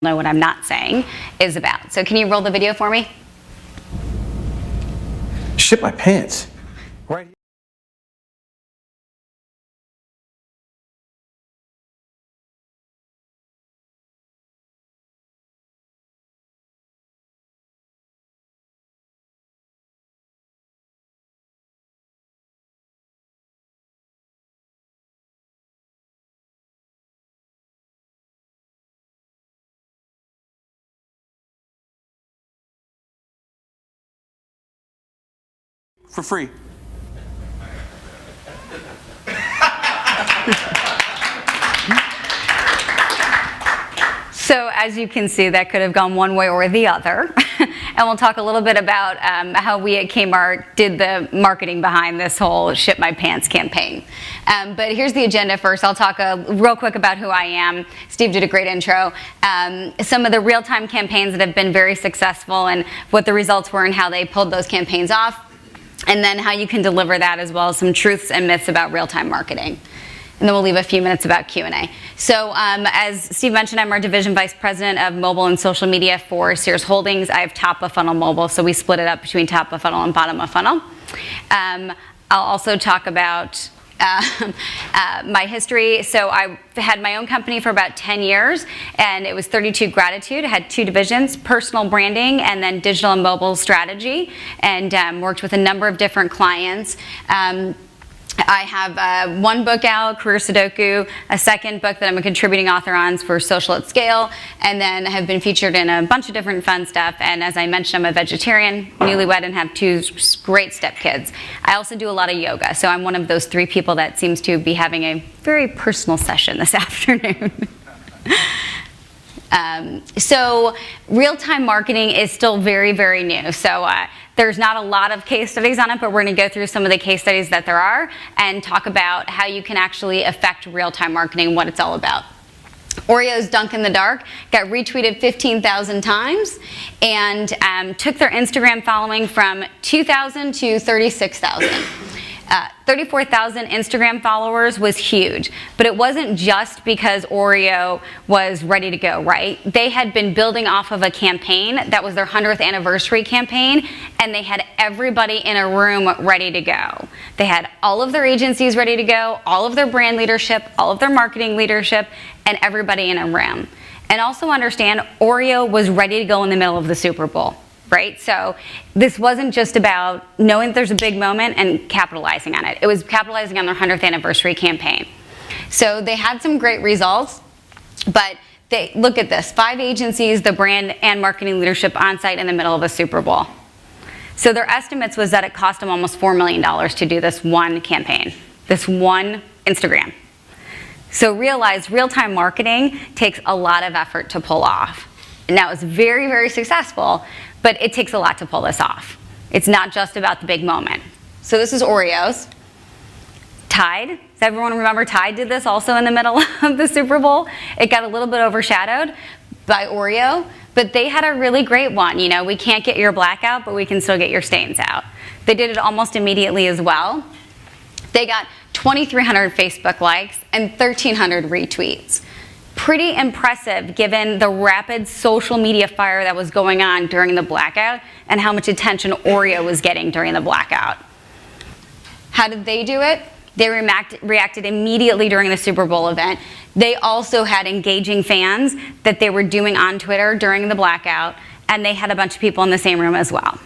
know what I'm not saying is about. So can you roll the video for me? Shit my pants. Right. For free. So as you can see, that could have gone one way or the other. And we'll talk a little bit about how we at Kmart did the marketing behind this whole Ship My Pants campaign. But here's the agenda first. I'll talk real quick about who I am. Steve did a great intro. Some of the real-time campaigns that have been very successful and what the results were and how they pulled those campaigns off. And then how you can deliver that, as well as some truths and myths about real-time marketing. And then we'll leave a few minutes about Q&A. So as Steve mentioned, I'm our Division Vice President of Mobile and Social Media for Sears Holdings. I have top of funnel mobile, so we split it up between top of funnel and bottom of funnel. I'll also talk about my history. So I had my own company for about 10 years, and it was 32 Gratitude. I had two divisions, personal branding and then digital and mobile strategy, and worked with a number of different clients. I have one book out, Career Sudoku, a second book that I'm a contributing author on for Social at Scale, and then have been featured in a bunch of different fun stuff. And as I mentioned, I'm a vegetarian, newlywed, and have two great stepkids. I also do a lot of yoga, so I'm one of those three people that seems to be having a very personal session this afternoon. So real-time marketing is still very, very new. So there's not a lot of case studies on it, but we're going to go through some of the case studies that there are and talk about how you can actually affect real-time marketing, what it's all about. Oreo's Dunk in the Dark got retweeted 15,000 times and took their Instagram following from 2,000 to 36,000. 34,000 Instagram followers was huge, but it wasn't just because Oreo was ready to go, right? They had been building off of a campaign that was their 100th anniversary campaign, and they had everybody in a room ready to go. They had all of their agencies ready to go, all of their brand leadership, all of their marketing leadership, and everybody in a room. And also understand, Oreo was ready to go in the middle of the Super Bowl. Right? So this wasn't just about knowing that there's a big moment and capitalizing on it. It was capitalizing on their 100th anniversary campaign. So they had some great results, but look at this. 5 agencies, the brand and marketing leadership on site in the middle of a Super Bowl. So their estimates was that it cost them almost $4 million to do this one campaign, this one Instagram. So realize real-time marketing takes a lot of effort to pull off. Now it's very, very successful, but it takes a lot to pull this off. It's not just about the big moment. So this is Oreos. Tide, does everyone remember Tide did this also in the middle of the Super Bowl? It got a little bit overshadowed by Oreo, but they had a really great one. You know, we can't get your black out, but we can still get your stains out. They did it almost immediately as well. They got 2,300 Facebook likes and 1,300 retweets. Pretty impressive given the rapid social media fire that was going on during the blackout and how much attention Oreo was getting during the blackout. How did they do it? They reacted immediately during the Super Bowl event. They also had engaging fans that they were doing on Twitter during the blackout, and they had a bunch of people in the same room as well.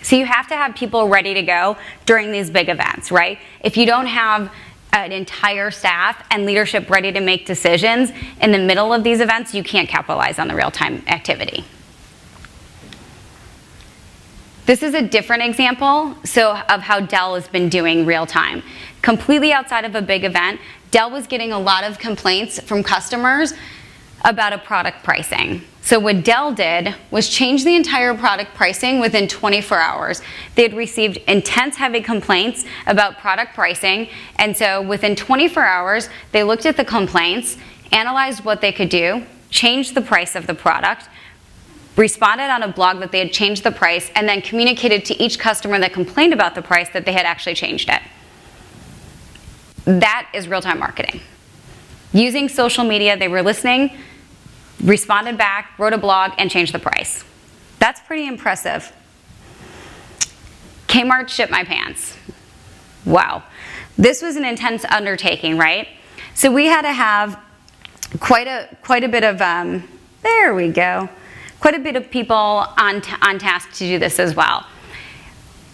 So you have to have people ready to go during these big events, right? If you don't have an entire staff and leadership ready to make decisions in the middle of these events, you can't capitalize on the real-time activity. This is a different example of how Dell has been doing real-time. Completely outside of a big event, Dell was getting a lot of complaints from customers about a product pricing. So what Dell did was change the entire product pricing within 24 hours. They had received intense heavy complaints about product pricing, and so within 24 hours, they looked at the complaints, analyzed what they could do, changed the price of the product, responded on a blog that they had changed the price, and then communicated to each customer that complained about the price that they had actually changed it. That is real-time marketing. Using social media, they were listening responded back, wrote a blog, and changed the price. That's pretty impressive. Kmart shit my pants. Wow. This was an intense undertaking, right? So we had to have quite a bit of, there we go, quite a bit of people on task to do this as well.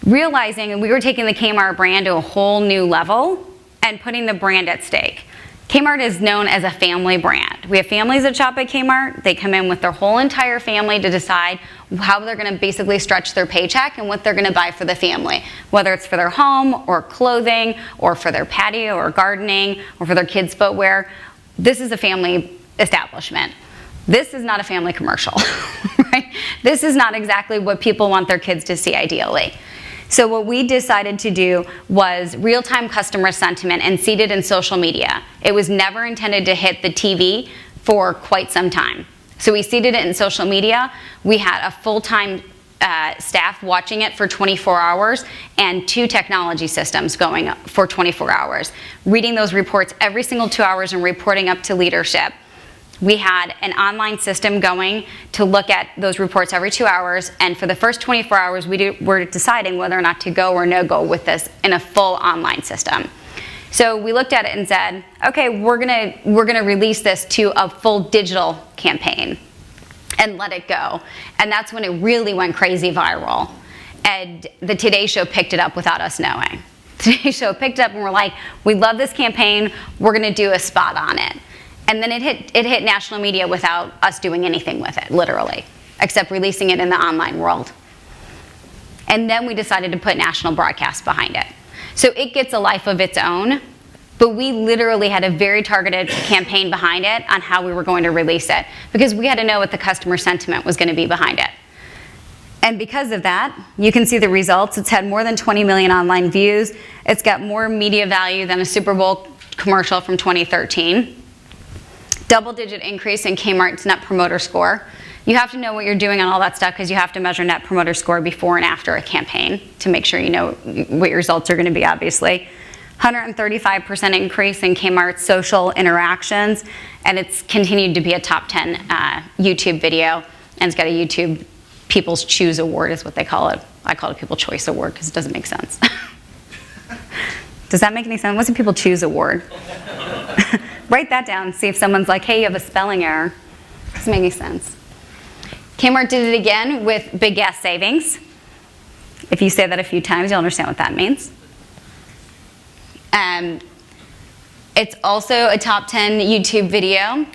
Realizing we were taking the Kmart brand to a whole new level and putting the brand at stake. Kmart is known as a family brand. We have families that shop at Kmart. They come in with their whole entire family to decide how they're going to basically stretch their paycheck and what they're going to buy for the family, whether it's for their home or clothing or for their patio or gardening or for their kids' footwear. This is a family establishment. This is not a family commercial, right? This is not exactly what people want their kids to see ideally. So what we decided to do was real-time customer sentiment and seed it in social media. It was never intended to hit the TV for quite some time. So we seeded it in social media. We had a full-time staff watching it for 24 hours and 2 technology systems going for 24 hours, reading those reports every single 2 hours and reporting up to leadership. We had an online system going to look at those reports every 2 hours, and for the first 24 hours, were deciding whether or not to go or no go with this in a full online system. So we looked at it and said, okay, we're gonna release this to a full digital campaign and let it go. And that's when it really went crazy viral. And the Today Show picked it up without us knowing. Today Show picked it up and we're like, we love this campaign, we're gonna do a spot on it. And then it hit national media without us doing anything with it, literally, except releasing it in the online world. And then we decided to put national broadcast behind it. So it gets a life of its own, but we literally had a very targeted campaign behind it on how we were going to release it, because we had to know what the customer sentiment was going to be behind it. And because of that, you can see the results. It's had more than 20 million online views. It's got more media value than a Super Bowl commercial from 2013. Double-digit increase in Kmart's Net Promoter Score. You have to know what you're doing on all that stuff because you have to measure Net Promoter Score before and after a campaign to make sure you know what your results are going to be, obviously. 135% increase in Kmart's social interactions, and it's continued to be a top 10 YouTube video, and it's got a YouTube People's Choose Award is what they call it. I call it People's Choice Award because it doesn't make sense. Does that make any sense? What's a People's Choose Award? Write that down, see if someone's like, hey, you have a spelling error. Doesn't make any sense. Kmart did it again with big gas savings. If you say that a few times, you'll understand what that means. It's also a top 10 YouTube video,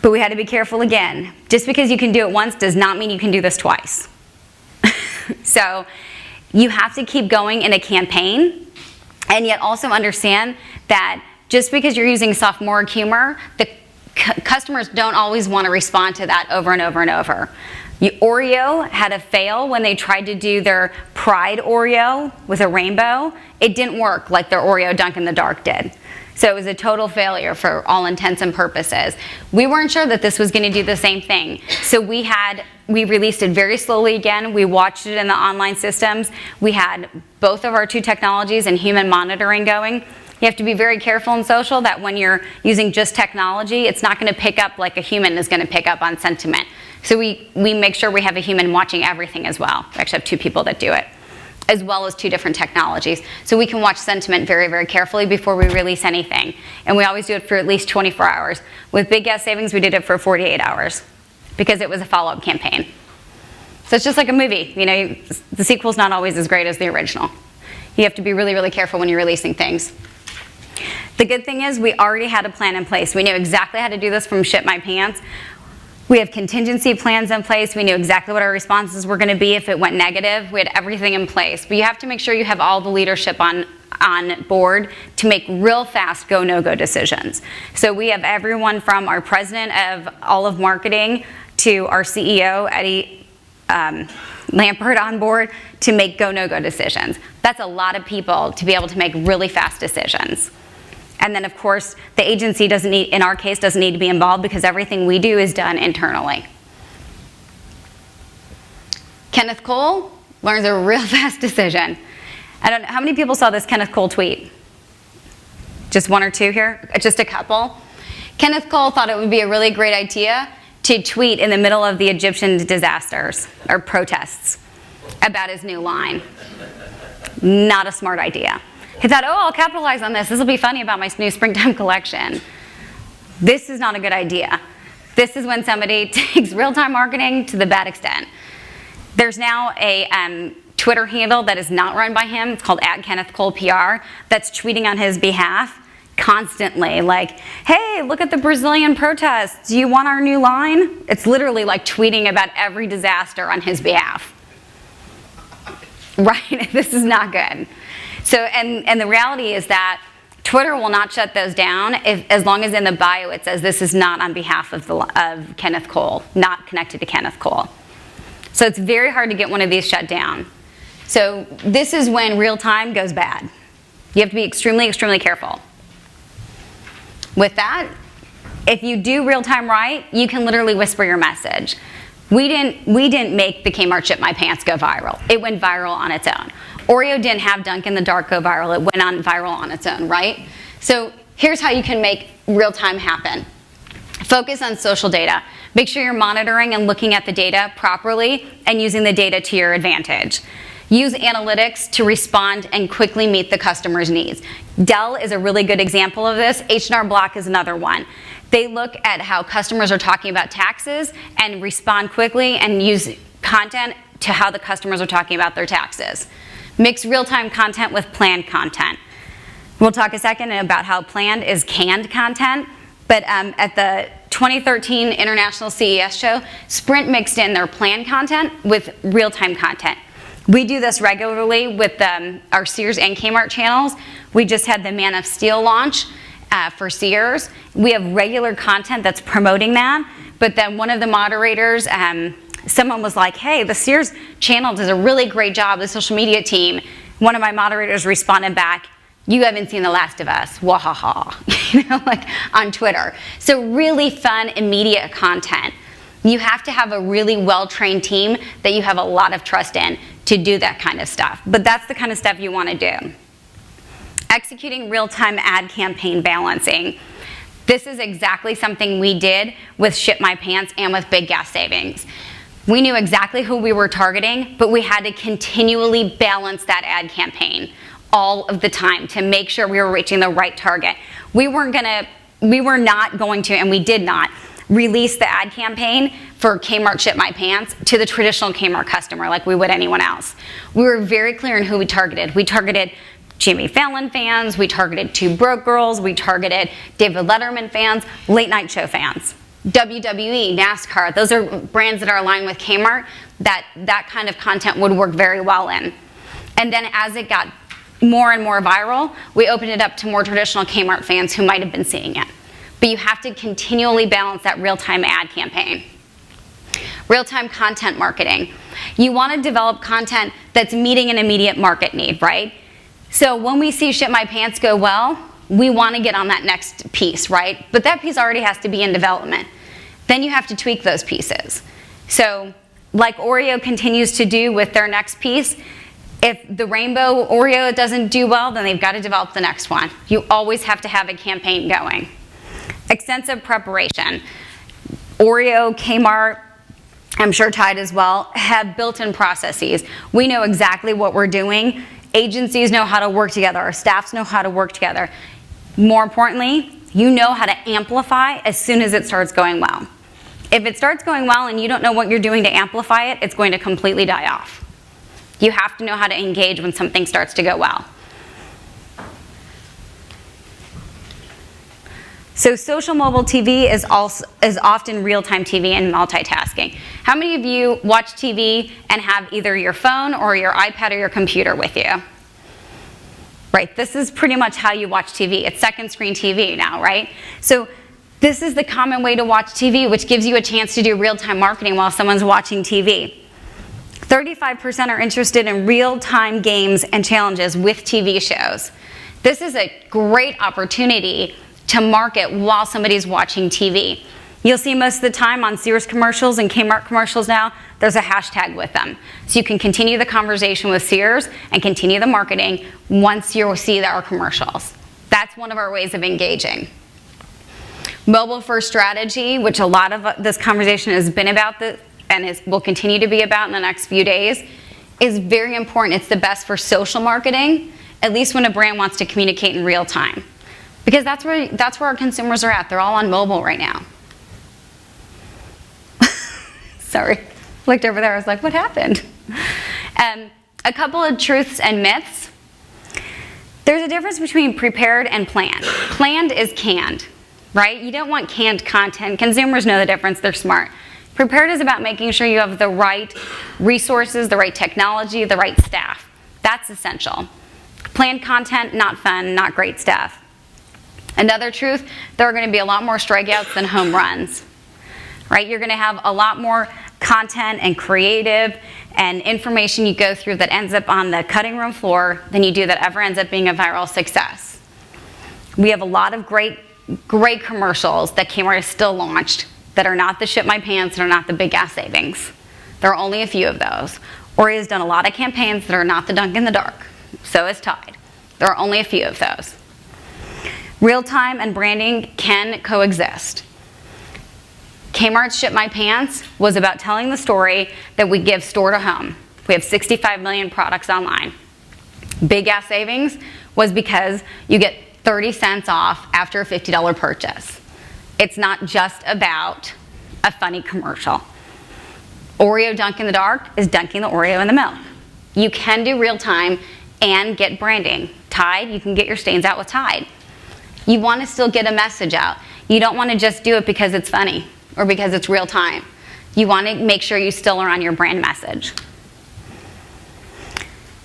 but we had to be careful again. Just because you can do it once does not mean you can do this twice. So you have to keep going in a campaign, and yet also understand that just because you're using sophomoric humor, the customers don't always want to respond to that over and over and over. Oreo had a fail when they tried to do their Pride Oreo with a rainbow. It didn't work like their Oreo Dunk in the Dark did. So it was a total failure for all intents and purposes. We weren't sure that this was going to do the same thing. So we released it very slowly again. We watched it in the online systems. We had both of our 2 technologies and human monitoring going. You have to be very careful in social that when you're using just technology, it's not going to pick up like a human is going to pick up on sentiment. So we make sure we have a human watching everything as well. We actually have 2 people that do it, as well as 2 different technologies. So we can watch sentiment very, very carefully before we release anything. And we always do it for at least 24 hours. With Big Gas Savings, we did it for 48 hours because it was a follow-up campaign. So it's just like a movie. You know, the sequel's not always as great as the original. You have to be really, really careful when you're releasing things. The good thing is we already had a plan in place. We knew exactly how to do this from Ship My Pants. We have contingency plans in place. We knew exactly what our responses were going to be if it went negative. We had everything in place. But you have to make sure you have all the leadership on board to make real fast go, no-go decisions. So we have everyone from our president of all of marketing to our CEO, Eddie Lampert, on board to make go, no-go decisions. That's a lot of people to be able to make really fast decisions. And then, of course, the agency in our case, doesn't need to be involved because everything we do is done internally. Kenneth Cole learns a real fast decision. I don't know, how many people saw this Kenneth Cole tweet? Just 1 or 2 here? Just a couple? Kenneth Cole thought it would be a really great idea to tweet in the middle of the Egyptian disasters or protests about his new line. Not a smart idea. He thought, oh, I'll capitalize on this. This will be funny about my new springtime collection. This is not a good idea. This is when somebody takes real-time marketing to the bad extent. There's now a Twitter handle that is not run by him. It's called @KennethColePR that's tweeting on his behalf constantly, like, hey, look at the Brazilian protests. Do you want our new line? It's literally like tweeting about every disaster on his behalf. Right? This is not good. So, and the reality is that Twitter will not shut those down as long as in the bio it says this is not on behalf of Kenneth Cole, not connected to Kenneth Cole. So it's very hard to get one of these shut down. So this is when real time goes bad. You have to be extremely, extremely careful. With that, if you do real time right, you can literally whisper your message. We didn't make the Kmart Ship My Pants go viral. It went viral on its own. Oreo didn't have Dunk in the Dark go viral. It went on viral on its own, right? So here's how you can make real time happen. Focus on social data. Make sure you're monitoring and looking at the data properly and using the data to your advantage. Use analytics to respond and quickly meet the customer's needs. Dell is a really good example of this. H&R Block is another one. They look at how customers are talking about taxes and respond quickly and use content to how the customers are talking about their taxes. Mix real-time content with planned content. We'll talk a second about how planned is canned content, but at the 2013 International CES show, Sprint mixed in their planned content with real-time content. We do this regularly with our Sears and Kmart channels. We just had the Man of Steel launch for Sears. We have regular content that's promoting that, but then one of the moderators, someone was like, hey, the Sears channel does a really great job, the social media team. One of my moderators responded back, you haven't seen The Last of Us, wahaha, like on Twitter. So really fun, immediate content. You have to have a really well-trained team that you have a lot of trust in to do that kind of stuff. But that's the kind of stuff you want to do. Executing real-time ad campaign balancing. This is exactly something we did with Ship My Pants and with Big Gas Savings. We knew exactly who we were targeting, but we had to continually balance that ad campaign all of the time to make sure we were reaching the right target. We were not going to, and we did not, release the ad campaign for Kmart Ship My Pants to the traditional Kmart customer like we would anyone else. We were very clear in who we targeted. We targeted Jimmy Fallon fans, we targeted Two Broke Girls, we targeted David Letterman fans, late night show fans. WWE, NASCAR, those are brands that are aligned with Kmart that kind of content would work very well in. And then as it got more and more viral, we opened it up to more traditional Kmart fans who might have been seeing it. But you have to continually balance that real-time ad campaign. Real-time content marketing. You want to develop content that's meeting an immediate market need, right? So when we see Ship My Pants go well, we want to get on that next piece, right? But that piece already has to be in development. Then you have to tweak those pieces. So like Oreo continues to do with their next piece, if the rainbow Oreo doesn't do well, then they've got to develop the next one. You always have to have a campaign going. Extensive preparation. Oreo, Kmart, I'm sure Tide as well, have built-in processes. We know exactly what we're doing. Agencies know how to work together. Our staffs know how to work together. More importantly, you know how to amplify as soon as it starts going well. If it starts going well and you don't know what you're doing to amplify it, it's going to completely die off. You have to know how to engage when something starts to go well. So social mobile TV is often real-time TV and multitasking. How many of you watch TV and have either your phone or your iPad or your computer with you? Right, this is pretty much how you watch TV. It's second screen TV now, right? So this is the common way to watch TV, which gives you a chance to do real-time marketing while someone's watching TV. 35% are interested in real-time games and challenges with TV shows. This is a great opportunity to market while somebody's watching TV. You'll see most of the time on Sears commercials and Kmart commercials now, there's a hashtag with them. So you can continue the conversation with Sears and continue the marketing once you see our commercials. That's one of our ways of engaging. Mobile first strategy, which a lot of this conversation has been about and will continue to be about in the next few days, is very important. It's the best for social marketing, at least when a brand wants to communicate in real time. Because that's where our consumers are at. They're all on mobile right now. Sorry, looked over there, I was like, what happened? A couple of truths and myths. There's a difference between prepared and planned. Planned is canned, right? You don't want canned content. Consumers know the difference, they're smart. Prepared is about making sure you have the right resources, the right technology, the right staff. That's essential. Planned content, not fun, not great stuff. Another truth, there are going to be a lot more strikeouts than home runs, right? You're going to have a lot more content and creative and information you go through that ends up on the cutting room floor than you do that ever ends up being a viral success. We have a lot of great commercials that Kmart has still launched that are not the ship my pants, that are not the big gas savings. There are only a few of those. Oreo has done a lot of campaigns that are not the dunk in the dark. So is Tide. There are only a few of those. Real-time and branding can coexist. Kmart's Ship My Pants was about telling the story that we give store to home. We have 65 million products online. Big gas savings was because you get 30 cents off after a $50 purchase. It's not just about a funny commercial. Oreo Dunk in the Dark is dunking the Oreo in the milk. You can do real time and get branding. Tide, you can get your stains out with Tide. You want to still get a message out. You don't want to just do it because it's funny or because it's real time. You want to make sure you still are on your brand message.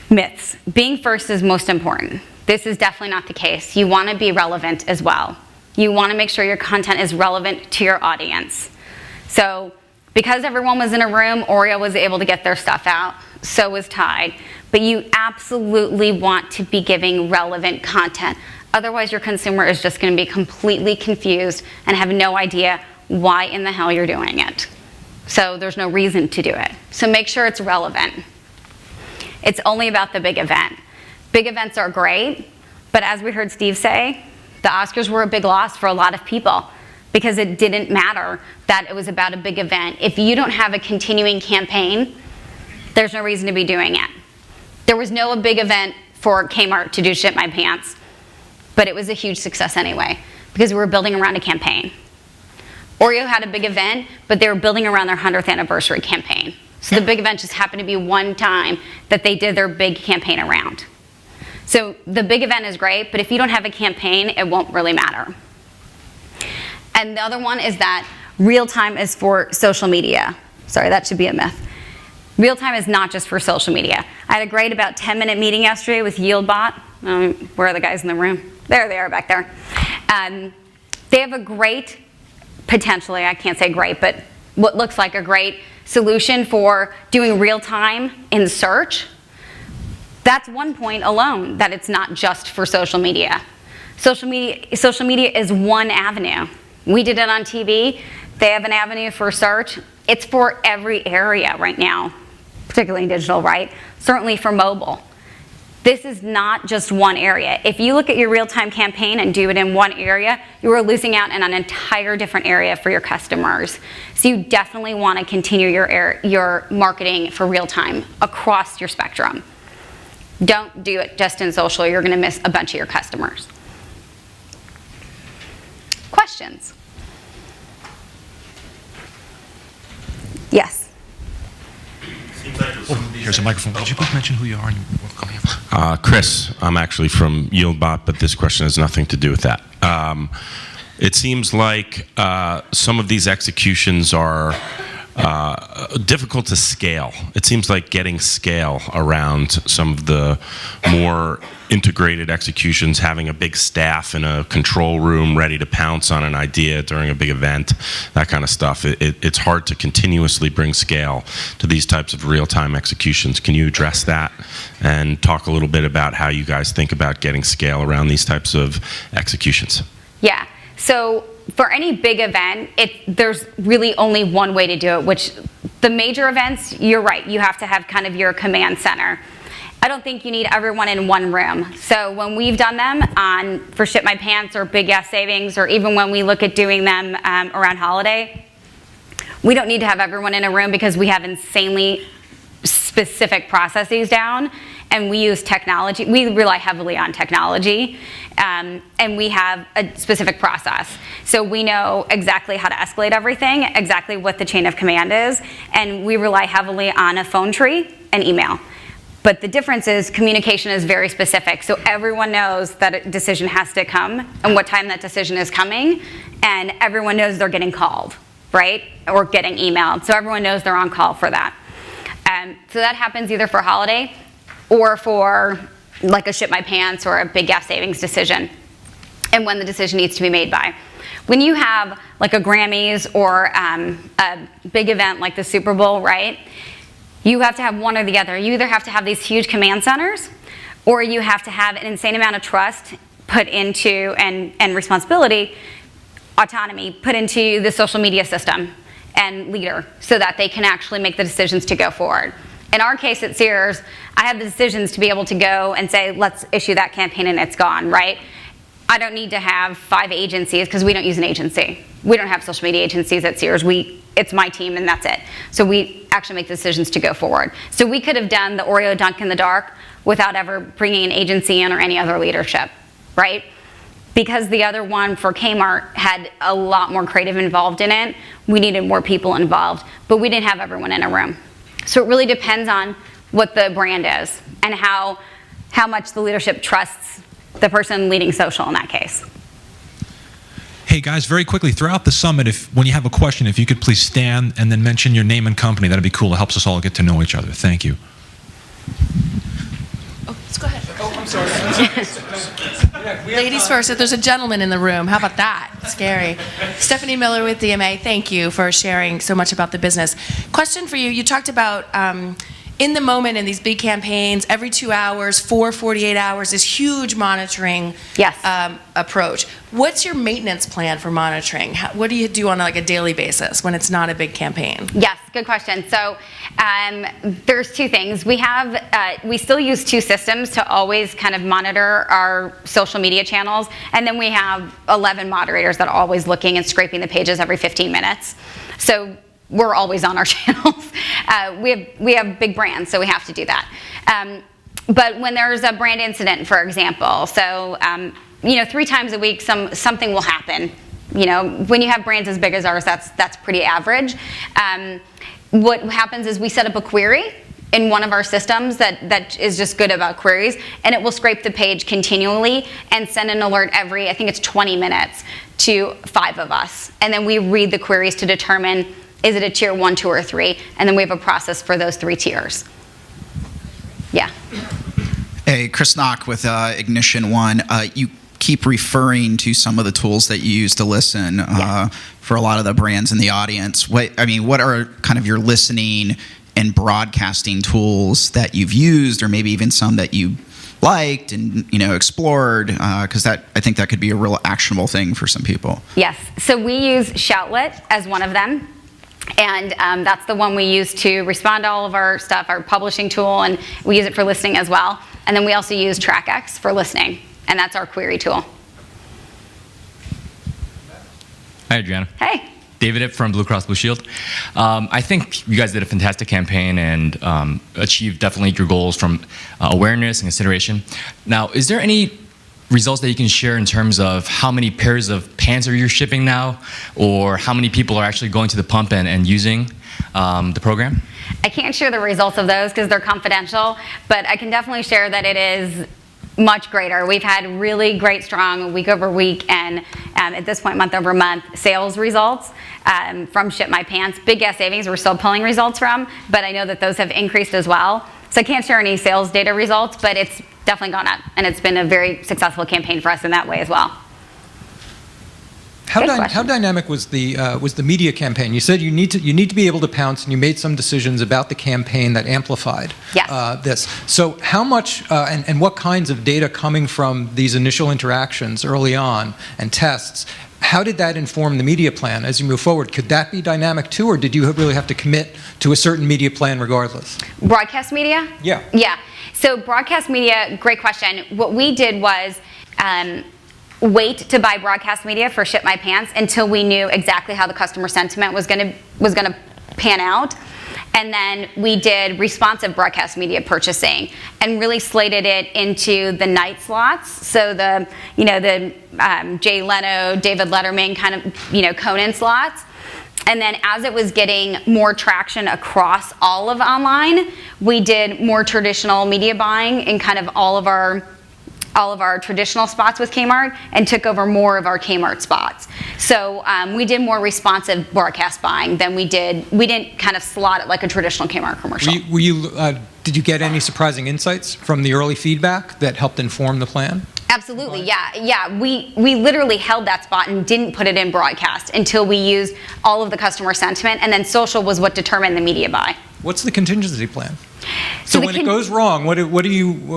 Myths. Being first is most important. This is definitely not the case. You want to be relevant as well. You want to make sure your content is relevant to your audience. So because everyone was in a room, Oreo was able to get their stuff out. So was Tide. But you absolutely want to be giving relevant content. Otherwise, your consumer is just going to be completely confused and have no idea why in the hell you're doing it. So there's no reason to do it. So make sure it's relevant. It's only about the big event. Big events are great, but as we heard Steve say, the Oscars were a big loss for a lot of people because it didn't matter that it was about a big event. If you don't have a continuing campaign, there's no reason to be doing it. There was no big event for Kmart to do Ship My Pants, but it was a huge success anyway because we were building around a campaign. Oreo had a big event, but they were building around their 100th anniversary campaign. So the big event just happened to be one time that they did their big campaign around. So the big event is great, but if you don't have a campaign, it won't really matter. And the other one is that real time is for social media. Sorry, that should be a myth. Real time is not just for social media. I had a great about 10-minute meeting yesterday with YieldBot. Where are the guys in the room? There they are back there. They have a great, potentially, I can't say great, but what looks like a great solution for doing real time in search. That's one point alone, that it's not just for social media. Social media is one avenue. We did it on TV. They have an avenue for search. It's for every area right now, particularly in digital, right? Certainly for mobile. This is not just one area. If you look at your real-time campaign and do it in one area, you are losing out on an entire different area for your customers. So you definitely want to continue your marketing for real-time across your spectrum. Don't do it just in social. You're going to miss a bunch of your customers. Questions? Yes. Here's a microphone. Could you please mention who you are and what company you're from? Chris, I'm actually from YieldBot, but this question has nothing to do with that. It seems like some of these executions are difficult to scale. It seems like getting scale around some of the more integrated executions, having a big staff in a control room ready to pounce on an idea during a big event, that kind of stuff. It's hard to continuously bring scale to these types of real-time executions. Can you address that and talk a little bit about how you guys think about getting scale around these types of executions? Yeah. So for any big event, there's really only one way to do it, which the major events, you're right, you have to have kind of your command center. I don't think you need everyone in one room. So when we've done them for Ship My Pants or Big Gas Savings, or even when we look at doing them around holiday, we don't need to have everyone in a room because we have insanely specific processes down, and we use technology. We rely heavily on technology, and we have a specific process. So we know exactly how to escalate everything, exactly what the chain of command is, and we rely heavily on a phone tree and email. But the difference is communication is very specific. So everyone knows that a decision has to come and what time that decision is coming, and everyone knows they're getting called, right? Or getting emailed. So everyone knows they're on call for that. So that happens either for holiday or for like a Ship My Pants or a Big Gas Savings decision, and when the decision needs to be made by. When you have like a Grammys or a big event like the Super Bowl, right? You have to have one or the other. You either have to have these huge command centers, or you have to have an insane amount of trust put into, and responsibility, autonomy, put into the social media system and leader so that they can actually make the decisions to go forward. In our case at Sears, I have the decisions to be able to go and say, let's issue that campaign and it's gone, right? I don't need to have 5 agencies because we don't use an agency. We don't have social media agencies at Sears. It's my team and that's it. So we actually make decisions to go forward. So we could have done the Oreo dunk in the dark without ever bringing an agency in or any other leadership, right? Because the other one for Kmart had a lot more creative involved in it, we needed more people involved, but we didn't have everyone in a room. So it really depends on what the brand is and how much the leadership trusts the person leading social in that case. Hey guys, very quickly, throughout the summit, when you have a question, if you could please stand and then mention your name and company, that'd be cool. It helps us all get to know each other. Thank you. Oh, let's go ahead. Oh, I'm sorry. Ladies first, if there's a gentleman in the room, how about that? Scary. Stephanie Miller with DMA, thank you for sharing so much about the business. Question for you, you talked about in the moment in these big campaigns, every 2 hours, 48 hours, this huge monitoring approach. What's your maintenance plan for monitoring? What do you do on like a daily basis when it's not a big campaign? Yes, good question. So there's 2 things. We still use 2 systems to always kind of monitor our social media channels, and then we have 11 moderators that are always looking and scraping the pages every 15 minutes. So we're always on our channels. We have big brands, so we have to do that. But when there's a brand incident, for example, so 3 times a week something will happen. When you have brands as big as ours, that's pretty average. What happens is we set up a query in one of our systems that is just good about queries, and it will scrape the page continually and send an alert every, I think it's 20 minutes, to 5 of us. And then we read the queries to determine, is it a tier 1, 2, or 3? And then we have a process for those 3 tiers. Yeah. Hey, Chris Knock with Ignition One. You keep referring to some of the tools that you use to listen for a lot of the brands in the audience. What are kind of your listening and broadcasting tools that you've used, or maybe even some that you liked and explored? Because I think that could be a real actionable thing for some people. Yes. So we use Shoutlet as one of them. And that's the one we use to respond to all of our stuff, our publishing tool, and we use it for listening as well. And then we also use TrackX for listening, and that's our query tool. Hi, Adriana. Hey. David Ip from Blue Cross Blue Shield. I think you guys did a fantastic campaign and achieved definitely your goals from awareness and consideration. Now, is there any results that you can share in terms of how many pairs of pants are you shipping now, or how many people are actually going to the pump and using the program? I can't share the results of those because they're confidential, but I can definitely share that it is much greater. We've had really great, strong week over week and at this point month over month sales results from Ship My Pants. Big Gas Savings we're still pulling results from, but I know that those have increased as well. So I can't share any sales data results, but it's definitely gone up, and it's been a very successful campaign for us in that way as well. How dynamic was the media campaign? You said you need to be able to pounce, and you made some decisions about the campaign that amplified this. So how much and what kinds of data coming from these initial interactions early on and tests how did that inform the media plan as you move forward? Could that be dynamic too, or did you really have to commit to a certain media plan regardless? Broadcast media? Yeah. Yeah. So broadcast media, great question. What we did was wait to buy broadcast media for Ship My Pants until we knew exactly how the customer sentiment was going to pan out. And then we did responsive broadcast media purchasing and really slated it into the night slots. So the Jay Leno, David Letterman kind of, Conan slots. And then as it was getting more traction across all of online, we did more traditional media buying in kind of all of our traditional spots with Kmart and took over more of our Kmart spots. So we did more responsive broadcast buying than we didn't kind of slot it like a traditional Kmart commercial. Did you get any surprising insights from the early feedback that helped inform the plan? Absolutely, yeah. We literally held that spot and didn't put it in broadcast until we used all of the customer sentiment, and then social was what determined the media buy. What's the contingency plan? So when it goes wrong, what do you do,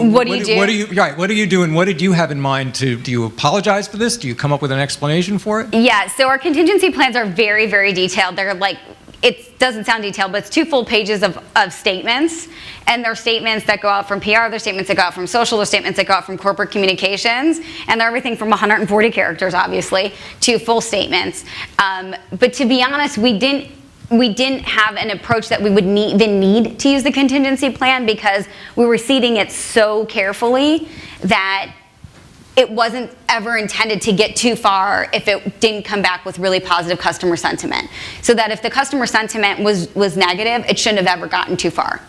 and what did you have in mind? Do you apologize for this? Do you come up with an explanation for it? Yeah, so our contingency plans are very, very detailed. They're like, it doesn't sound detailed, but it's 2 full pages of statements. And they're statements that go out from PR, they're statements that go out from social, they're statements that go out from corporate communications. And they're everything from 140 characters, obviously, to full statements. But to be honest, we didn't have an approach that we would need to use the contingency plan because we were seeding it so carefully that it wasn't ever intended to get too far if it didn't come back with really positive customer sentiment. So that if the customer sentiment was negative, it shouldn't have ever gotten too far.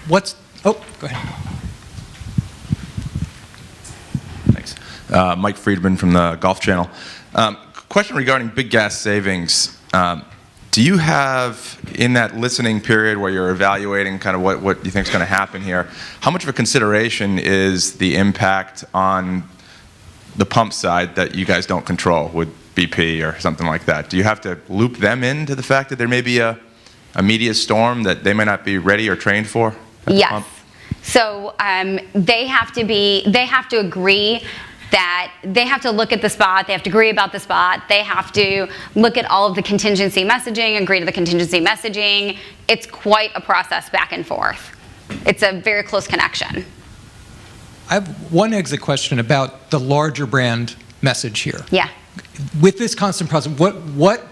Go ahead. Thanks. Mike Friedman from the Golf Channel. Question regarding big gas savings. Do you have, in that listening period where you're evaluating kind of what you think is going to happen here, how much of a consideration is the impact on the pump side that you guys don't control with BP or something like that? Do you have to loop them into the fact that there may be a media storm that they may not be ready or trained for? Yes. So they have to agree that they have to look at the spot, they have to agree about the spot, they have to look at all of the contingency messaging, agree to the contingency messaging. It's quite a process back and forth. It's a very close connection. I have one exit question about the larger brand message here. Yeah. With this constant process, what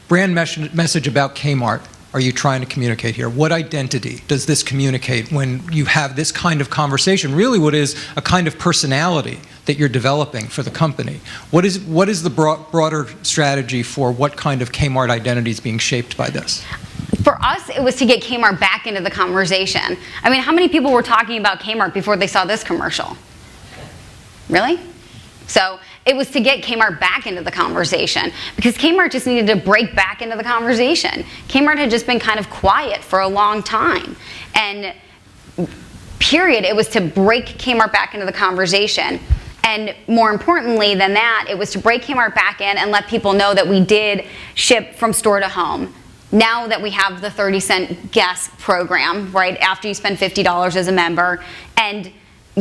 brand message about Kmart are you trying to communicate here? What identity does this communicate when you have this kind of conversation? Really what is a kind of personality that you're developing for the company? What is the broader strategy for what kind of Kmart identity is being shaped by this? For us, it was to get Kmart back into the conversation. I mean, how many people were talking about Kmart before they saw this commercial? Really? So it was to get Kmart back into the conversation because Kmart just needed to break back into the conversation. Kmart had just been kind of quiet for a long time. And period, it was to break Kmart back into the conversation. And more importantly than that, it was to break Kmart back in and let people know that we did ship from store to home. Now that we have the 30-cent gas program, right, after you spend $50 as a member, and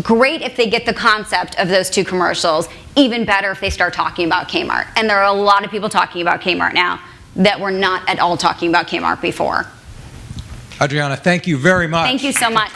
great if they get the concept of those 2 commercials, even better if they start talking about Kmart. And there are a lot of people talking about Kmart now that were not at all talking about Kmart before. Adriana, thank you very much. Thank you so much.